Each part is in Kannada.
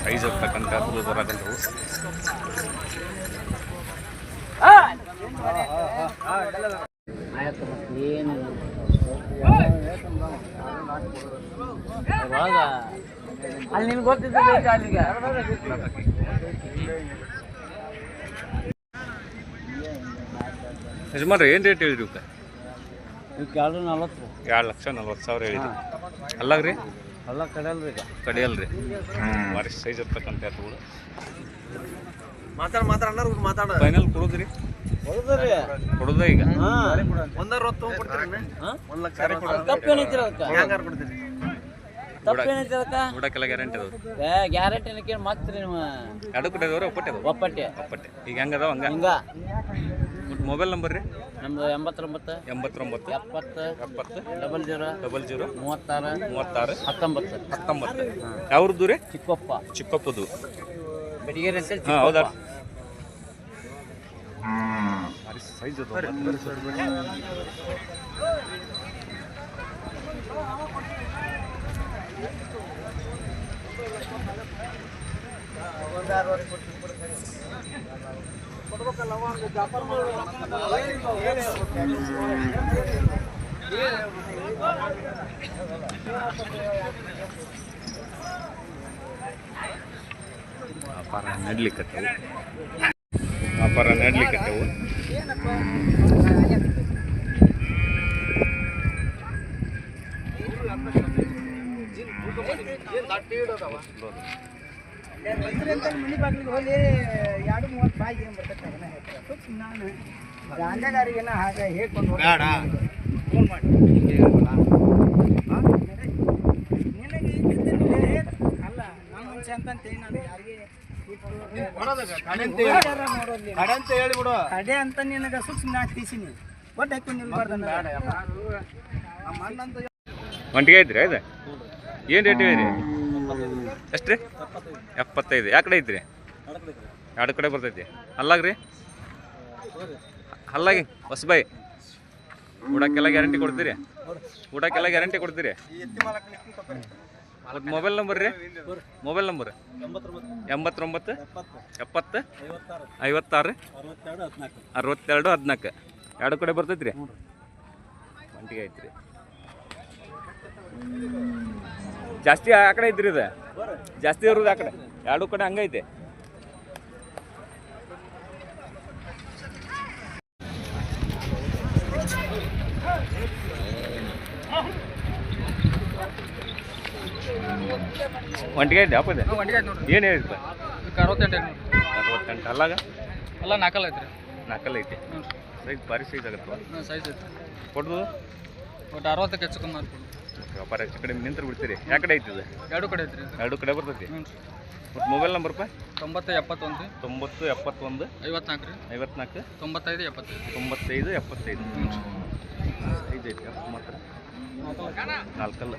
ಸೈಜ್ ಇರ್ತಕ್ಕಂಥ ಎತ್ತುಗಳು ಬರಕಂತವು. ಅಲ್ಲಿ ನಿಮ್ಗೆ ಗೊತ್ತಿದ್ದ ಅಲ್ಲಿಗೆ ಯಜಮಾನ್ರಿ ಏನು ರೇಟ್ ಹೇಳಿರಿ ಇವಕ್ಕೆ? 2,40,000 2,40,000 ಹೇಳಿರಿ. ಅಲ್ಲಾಗ್ರಿ ಅಲ್ಲ ಕಡೆಯಲ್ರಿ ಕಡಿಯಲ್ರಿ. ಭಾರಿ ಸೈಜ್ ಇರ್ತಕ್ಕಂಥ ಎತ್ತುಗಳು. ಫೈನಲ್ ಕೊಡೋದ್ರಿ ಕೊಡೋದ ಈಗ ಊಟಕ್ಕೆಲ್ಲ ಗ್ಯಾರಂಟಿ ಅದಾವ. ಗ್ಯಾರಂಟಿ ಮಾತ್ರಿ ನೀವು ಎರಡು ಕಡೆ ಅದಾವ್ರಿ. ಒಪ್ಪಟ್ಟೆ ಒಪ್ಪಟ್ಟೆ ಒಪ್ಪಟ್ಟೆ ಈಗ ಹೆಂಗದಾವ ಹಂಗ. ಹಿಂಗ ಮೊಬೈಲ್ ನಂಬರ್ ರೀ? ನಮ್ದು 89 70 00 36 19 ಯಾವ್ದು ರೀ? ಚಿಕ್ಕೊಪ್ಪ ಚಿಕ್ಕಪ್ಪದು ಬೆಡಿಗೇರಿ ಅಂತ ಹಾಂ ಹೌದಾ? ಸೈಜ್ ಅದು ವ್ಯಾಪಾರ ನಡ್ಲಿಕ್ಕತ್ತವು. ಕಡೆ ಅಂತ ನಿನಗೆ ಸೂಕ್ಷ್ಮ ತೀಸಿನಿ ಒಟ್ಟು ಹಾಕಿ ಒಂಟಿಗೆ ಐತ್ರಿ ಇದು ಏನು ರೇಟ್ ಹೇಳಿರಿ? ಎಷ್ಟು ರೀ? 75. ಯಾವ ಕಡೆ ಐತ್ರಿ? ಎರಡು ಕಡೆ ಬರ್ತೈತಿ. ಅಲ್ಲಾಗ್ರಿ ಅಲ್ಲಾಗಿ ಹೊಸಬಾಯಿ ಊಟಕ್ಕೆಲ್ಲ ಗ್ಯಾರಂಟಿ ಕೊಡ್ತೀರಿ? ಊಟಕ್ಕೆಲ್ಲ ಗ್ಯಾರಂಟಿ ಕೊಡ್ತೀರಿ? ಮತ್ತು ಮೊಬೈಲ್ ನಂಬರ್ ರೀ? Mobile number 89 70 56 62 14. ಎರಡು ಕಡೆ ಬರ್ತೈತಿ ರೀ? ಒಂಟಿಗೆ ಐತ್ರಿ. ಜಾಸ್ತಿ ಆ ಕಡೆ ಐತ್ರಿ ಇದು? ಜಾಸ್ತಿ ಇರೋದು ಆ ಕಡೆ? ಎರಡು ಕಡೆ ಹಂಗೈತೆ. ಒಂಟಿಗೆ ಐತೆ ಅಪ್ಪ? ಏನು ಹೇಳಿರ್ತ? 68 ಅಲ್ಲಾಗ ಅಲ್ಲ ನಾಲ್ಕಲ್ಲ ಐತ್ರಿ. ನಾಲ್ಕಲ್ಲ ಐತೆ. ಸೈಜ್ ಭಾರಿ ಸೈಜ್ ಆಗತ್ತೆ. ಸೈಜ್ ಐತಿ ಕೊಡ್ದು ಒಟ್ಟು 60ಕ್ಕೆ ಹೆಚ್ಚು ಕಮ್ಮಿ ಮಾಡ್ಕೊಡು. ವ್ಯಾಪಾರ ಹೆಚ್ಚು ಕಡೆ ನಿಂತ್ರೆ ಬಿಡ್ತೀರಿ? ಯಾವ ಕಡೆ ಐತಿದೆ? ಎರಡು ಕಡೆ ಐತ್ರಿ. ಎರಡು ಕಡೆ ಬರ್ತೈತಿ. ಮತ್ತು ಮೊಬೈಲ್ ನಂಬರ್ ರೂಪಾಯಿ? 90 71 90 71 54 ರೀ 54 95 75 95 75. ಸೈಜ್ ಐತಿ ಮಾತ್ರ ನಾಲ್ಕಲ್ಲ.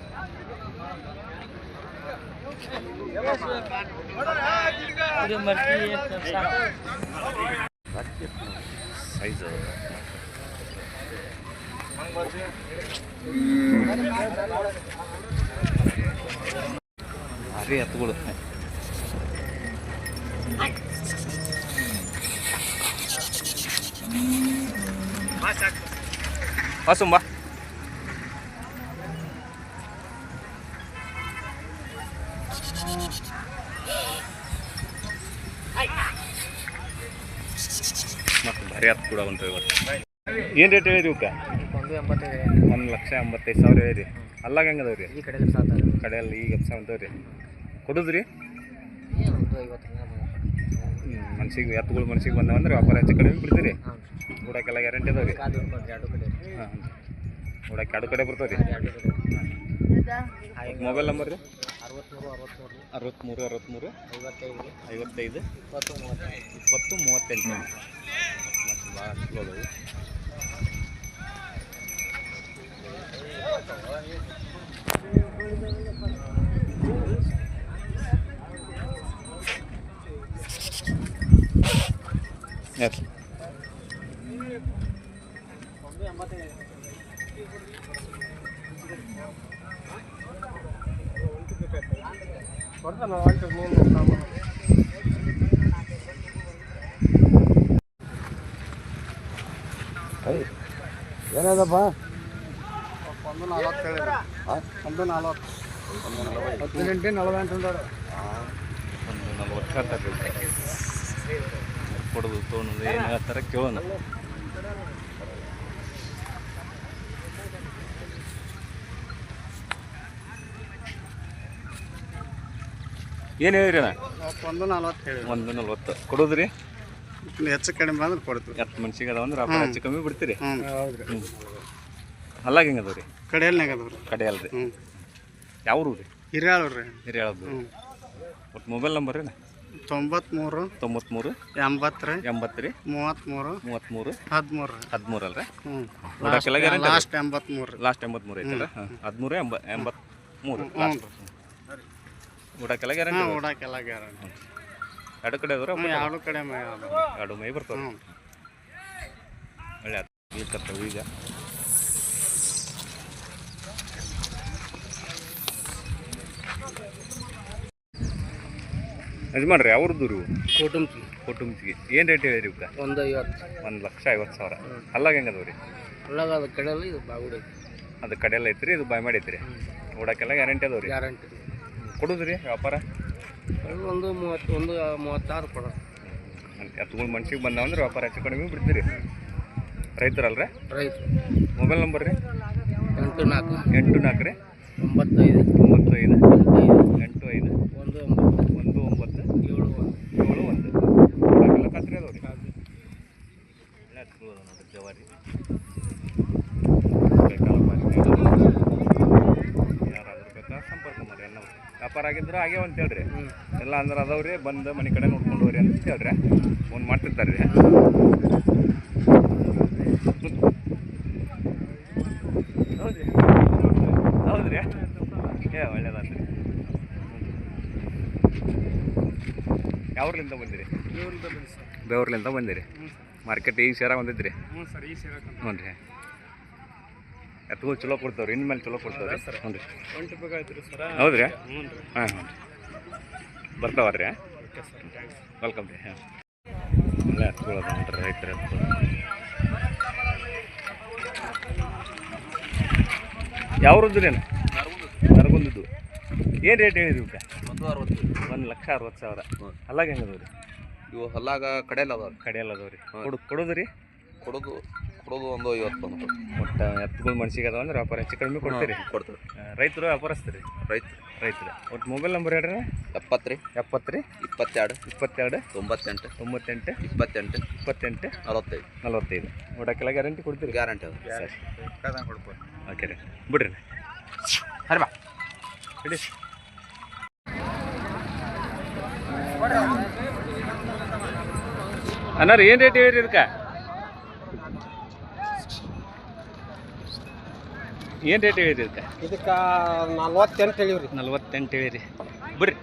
ಸೈಜ್ ಭಾರಿ ಎತ್ತುಗಳು. ಸುಂಬ ಮತ್ತು ಭಾರಿ ಹತ್ತು ಕೂಡ ಬಂತು ಇವತ್ತು. ಏನು ರೇಟ್ ಹೇಳಿರಿ ಇವಕ್ಕೆ? 1,85,000 ಹೇಳಿರಿ. ಅಲ್ಲಾಗ ಹೆಂಗದವ್ ರೀ? ಕಡೆಯಲ್ಲಿ ಈಗ ಎಪ್ಸಾವಂತವ್ ರೀ. ಕೊಡೋದು ರೀ? ಮನ್ಸಿಗೆ ಎತ್ತುಗಳು ಮನ್ಸಿಗೆ ಬಂದವಂದ್ರೆ ವ್ಯಾಪಾರ ಹೆಚ್ಚು ಕಡೆ ಬಿಡ್ತೀರಿ? ಊಟಕ್ಕೆಲ್ಲ ಗ್ಯಾರಂಟಿ ಅದಾವೆ ರೀ? ಹಾಂ ಊಟಕ್ಕೆ ಎರಡು ಕಡೆ ಬರ್ತಾವೆ ರೀ? ಮೊಬೈಲ್ ನಂಬರ್ ರೀ? 63 63 55 20 38. ಮತ್ತು ಭಾಳ ಚಲೋ ಅದಾವೆ. Yes. ಏನದಪ್ಪ ಒಂದು 40 ಹೇಳಿದ್ರು. ಒಂದು 40 18 48 ಒಂದು 40 ಕೊಡೋದು ತೊಗೊಳೋದು ಏನು ಹೇಳ್ತಾರೆ ಕೇಳೋಣ. ಏನು ಹೇಳಿರಿ ಅಣ್ಣ? ಒಂದು 40 ಹೇಳಿದ್ರು. 140 ಕೊಡೋದ್ರಿ? ಹೆಚ್ಚು ಕಡಿಮೆ ಬಂದ್ರೆ ಕೊಡ್ತೀವಿ. 10 ಮನ್ಸಿಗೆ ಅದಾವ ಅಂದ್ರೆ ವ್ಯಾಪಾರ ಹೆಚ್ಚು ಕಮ್ಮಿ ಬಿಡ್ತೀರಿ? ಹೌದ್ರಿ. ಅಲ್ಲಾಗ ಹೆಂಗೆ ಅದಾವ ರೀ? ಕಡೆಯಲ್ನಾಗ ಅದಾವ್ರಿ. ಕಡೆ ಅಲ್ರಿ? ಯಾವ ಊರು ರೀ? ಹಿರಿಯಾಳವ್ರಿ. ಹಿರಿಯಾಳದ್ದು. ಒಟ್ಟು ಮೊಬೈಲ್ ನಂಬರ್ ರೀ? 93 93 80 80 ರೀ 33 33 13 13 ಅಲ್ರಿ? ಲಾಸ್ಟ್ 83 ಲಾಸ್ಟ್ 83 ಐತಲ್ಲ? 13 83 ಊಟಕ್ಕೆಲ್ಲ ಗ್ಯಾರಂಟಿ? ಊಟಕ್ಕೆಲ್ಲ ಗ್ಯಾರಂಟಿ. ಎರಡು ಕಡೆ ಅದಾರ? ಎರಡು ಕಡೆ ಎರಡು ಮೈ ಬರ್ತಾವೆ. ಒಳ್ಳೆ ಈಗ ತರ್ತವೆ ಈಗ. ಯಜಮಾನ್ರಿ ಅವ್ರದ್ದು ರೀ? ಕುಟುಂಬಕ್ಕೆ ಏನು ರೇಟ್ ಹೇಳಿರಿ ಇವಕ್ಕೆ? 1,50,000. ಅಲ್ಲಾಗ ಹೆಂಗೆ ಅದಾವ ರೀ? ಅದು ಕಡೆಯಲ್ಲ ಇದು ಬಾಗುಡಿ. ಅದು ಕಡೆಯಲ್ಲ ಐತ್ರಿ, ಇದು ಬಾಯ್ ಮಾಡಿ ಐತ್ರಿ. ಊಟಕ್ಕೆಲ್ಲ ಗ್ಯಾರಂಟಿ ಅದಾವ ರೀ? ಗ್ಯಾರಂಟಿ. ಕೊಡೋದು ರೀ ವ್ಯಾಪಾರ? ಒಂದು 36 ಕೊಡ. ಎತ್ತುಗಳು ಮನ್ಸಿಗೆ ಬಂದಾವಂದ್ರೆ ವ್ಯಾಪಾರ ಹೆಚ್ಚು ಕಡಿಮೆ ಬಿಡ್ತೀರಿ? ರೈತರಲ್ರಿ? ರೈತ. ಮೊಬೈಲ್ ನಂಬರ್ ರೀ? 84 84 ರೀ 95 95 85 19 71 71 ಖಾತ್ರಿ ಅದಾವ ರೀ? ನೋಡ್ರಿ ಜವಾರಿ ಯಾರಾದ್ರೂ ಬೇಕಾ ಸಂಪರ್ಕ ಮಾಡಿ. ಎಲ್ಲ ವ್ಯಾಪಾರ ಆಗಿದ್ರೆ ಆಗ್ಯಾವ ಅಂತ ಹೇಳ್ರಿ. ಎಲ್ಲ ಅಂದ್ರೆ ಅದಾವ್ರಿ, ಬಂದು ಮನೆ ಕಡೆ ನೋಡ್ಕೊಂಡು ಹೋಗ್ರಿ ಅಂತ ಹೇಳ್ರಿ. ಫೋನ್ ಮಾಡ್ತಿರ್ತಾರೆ ರೀ. ಹೌದ್ರಿ? ಹೌದ್ರಿ? ಏ ಒಳ್ಳೇದಾಗ್ತದೆ. ಯಾವ್ರಲಿಂದ ಬಂದಿರಿ? ಬೆವ್ರಲಿಂದ ಬಂದಿರಿ. ಮಾರ್ಕೆಟ್ ಈಗ ಸೇರ ಬಂದಿದ್ರಿ? ಹ್ಞೂ ರೀ. ಎತ್ತುಗಳು ಚಲೋ ಕೊಡ್ತಾವ್ರಿ? ಇನ್ಮೇಲೆ ಚಲೋ ಕೊಡ್ತಾವ್ರಿ? ಹ್ಞೂ ರೀ. ಹೌದ್ರಿ? ಹಾಂ ಹ್ಞೂ ಬರ್ತಾವ್ರಿ? ವೆಲ್ಕಮ್ ರೀ. ಹಾಂ ಎಲ್ಲ ಎತ್ತುಗಳು ಅದ ನೋಡ್ರಿ, ರೈತರ ಎತ್ತು. ಯಾವ್ರದ್ದು ರೀ? ನರಗುಂದದ್ದು. ಏನು ರೇಟ್ ಹೇಳಿದ್ರಿ ಇವಕ್ಕೆ? 1,60,000. ಅಲ್ಲಾಗ ಹೆಂಗೆ ಅದಾವ ರೀ? ಇವು ಹಲ್ಲಾಗ ಕಡೆಯಲ್ಲ ಅದಾವ್ರಿ. ಕಡೆಯಲ್ಲ ಅದಾವ ರೀ? ಕೊಡೋದು ರೀ? ಕೊಡೋದು ಒಂದು 50 ಬಂದು ಒಟ್ಟು ಎತ್ತುಗಳು ಮನ್ಸಿಗೆ ಅದಾವ ಅಂದ್ರೆ ವ್ಯಾಪಾರ ಹೆಚ್ಚು ಕಡಿಮೆ ಕೊಡ್ತೀರಿ? ಕೊಡ್ತೀವಿ. ರೈತರು ವ್ಯಾಪಾರಸ್ತೀರಿ? ರೈತರು. ಒಟ್ಟು ಮೊಬೈಲ್ ನಂಬರ್ ಹೇಳ್ರಿ? 70 ರೀ 70 ರೀ 22 22 98 98 28 28 45 45. ಊಟಕ್ಕೆಲ್ಲ ಗ್ಯಾರಂಟಿ ಕೊಡ್ತೀರಿ? ಗ್ಯಾರಂಟಿ ಅದ. ಸರಿ ಓಕೆ ರೀ, ಬಿಡ್ರಿ ಹರಿ ಬಾ ಹಿಡಿ. ಅನ್ನಾರ ಏನು ರೇಟ್ ಹೇಳಿರಿ ಇದಕ್ಕೆ? ಏನು ರೇಟ್ ಹೇಳಿರಿ ಇದಕ್ಕೆ? 48 ಹೇಳಿವ್ರಿ. 48 ಹೇಳಿರಿ. ಬಿಡ್ರಿ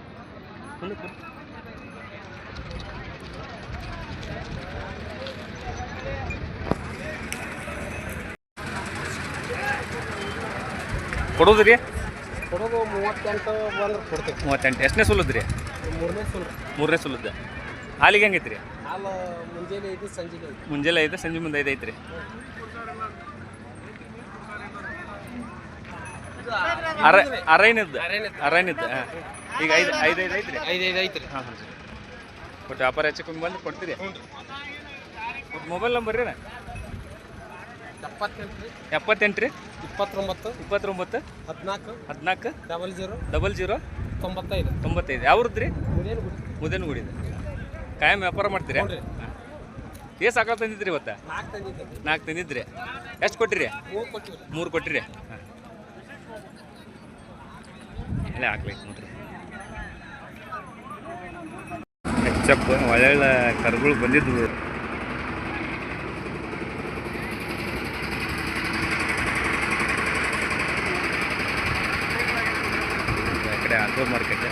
ಕೊಡೋದು ರೀ? ಕೊಡೋದು 38 ಬಂದ್ರೆ ಕೊಡ್ತೀವಿ. 38. ಎಷ್ಟನೇ ಸುಲದ್ದು ರೀ? ಮೂರನೇ ಸುಲದ್ದು. ಹಾಲಿಗೆ ಹೆಂಗೈತೆ ರೀ? ಹಾಲು ಮುಂಜಾನೆ 5 ಸಂಜೆಗೆ 5. ಮುಂಜಾನೆ 5 ಸಂಜೆ ಮುಂದೆ 5 ಐತ್ರಿ. ಅರೈನದ್ದು ಹಾಂ. ಈಗ 5 ಐತ್ರಿ? 5 ಐತ್ರಿ. ಹಾಂ ಹಾಂ. ಒಟ್ಟು ವ್ಯಾಪಾರ ಹೆಚ್ಚು ಕಮ್ಮಿ ಬಂದು ಕೊಡ್ತೀರಿ? ಒಟ್ಟು ಮೊಬೈಲ್ ನಂಬರ್ ರೀ? 78 ರೀ 29 14 00 95. ಯಾವ್ರದ್ದು ರೀ? ಮುದೇನಗುಡಿದು. ಕಾಯಂ ವ್ಯಾಪಾರ ಮಾಡ್ತೀರಿ? ಎಷ್ಟು ಆಕಳ ತಂದಿದ್ರಿ ಇವತ್ತು? 4 ತಂದಿದ್ರಿ. ಎಷ್ಟು ಕೊಟ್ಟಿರಿ? 3 ಕೊಟ್ಟಿರಿ. ಹಾಂ ಅಲ್ಲೇ ಹಾಕ್ಬೇಕು ನೋಡ್ರಿ. ಹೆಚ್ಚಪ್ಪ ಒಳ್ಳೊಳ್ಳೆ ಕರುಗಳು ಬಂದಿದ್ವು. ಆ ಕಡೆ ಆಟೋ ಮಾರ್ಕೆಟ್